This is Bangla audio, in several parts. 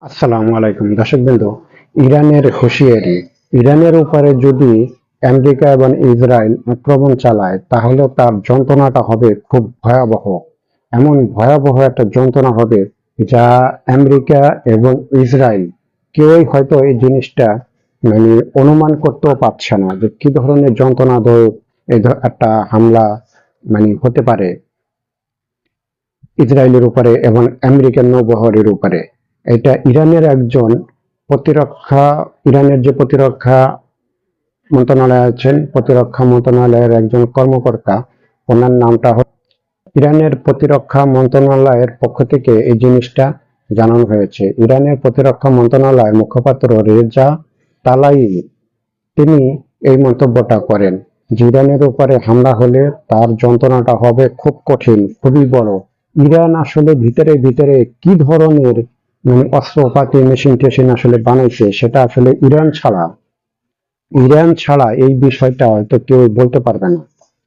আসসালামু আলাইকুম দর্শকবৃন্দ। ইরানের হুঁশিয়ারি, ইরানের উপরে যদি আমেরিকা এবং ইসরায়েল আক্রমণ চালায় তাহলে তার যন্ত্রণাটা হবে খুব ভয়াবহ। এমন ভয়াবহ একটা যন্ত্রণা হবে যা আমেরিকা এবং ইসরায়েল কেউই হয়তো এই জিনিসটা মানে অনুমান করতেও পারছে না যে কি ধরনের যন্ত্রণাদায়ক একটা হামলা হতে পারে ইসরায়েলের উপরে এবং আমেরিকান নৌবহরের উপরে। এটা প্রতিরক্ষা ইরানের যে প্রতিরক্ষা মন্ত্রণালয় আছেন, প্রতিরক্ষা মন্ত্রণালয়ের একজন কর্মকর্তা, ওনার নামটা ইরানের প্রতিরক্ষা মন্ত্রণালয়ের পক্ষ থেকে এই জিনিসটা জানানো হয়েছে। ইরানের প্রতিরক্ষা মন্ত্রণালয়ের মুখপাত্র রেজা তালাই তিনি এই মন্তব্যটা করেন যে ইরানের উপরে হামলা হলে তার যন্ত্রণাটা হবে খুব কঠিন, খুবই বড়। ইরান আসলে ভিতরে ভিতরে কি ধরনের অস্ত্রপাতি মেশিন টেশিন আসলে বানাইছে সেটা আসলে ইরান ছাড়া এই বিষয়টা হয়তো কেউ বলতে পারবে না।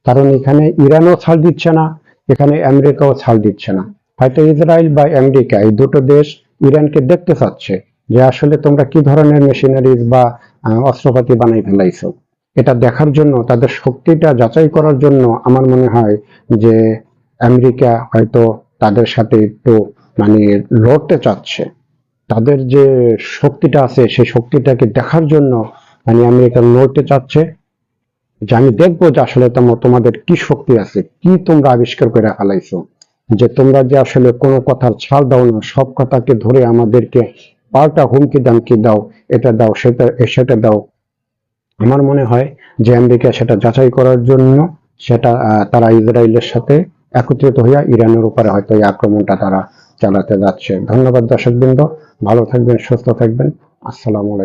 কারণ এখানে ইরানও ছাড় দিচ্ছে না, এখানে আমেরিকাও ছাড় দিচ্ছে না। হয়তো ইসরায়েল বা আমেরিকা এই দুটো দেশ ইরানকে দেখতে চাচ্ছে যে আসলে তোমরা কি ধরনের মেশিনারিজ বা অস্ত্রপাতি বানাই ফেলাইছো। এটা দেখার জন্য, তাদের শক্তিটা যাচাই করার জন্য আমার মনে হয় যে আমেরিকা হয়তো তাদের সাথে একটু মানে লড়তে চাচ্ছে। তাদের যে শক্তিটা আছে সেই শক্তিটাকে দেখার জন্য আমেরিকা লড়তে চাচ্ছে, যে আমি দেখবো যে আসলে তোমাদের কি শক্তি আছে, কি তোমরা আবিষ্কার করে ফেলাইছো, যে তোমরা যে আসলে কোনো কথার ছাড় দাও না, সব কথাকে ধরে আমাদেরকে পাল্টা হুমকি দামকি দাও, এটা দাও সেটা দাও। আমার মনে হয় যে আমেরিকা সেটা যাচাই করার জন্য তারা ইসরায়েলের সাথে একত্রিত হইয়া ইরানের উপরে হয়তো এই আক্রমণটা তারা চালাতে যাচ্ছে। ধন্যবাদ দর্শকবৃন্দ, ভালো থাকবেন, সুস্থ থাকবেন। আসসালামু আলাইকুম।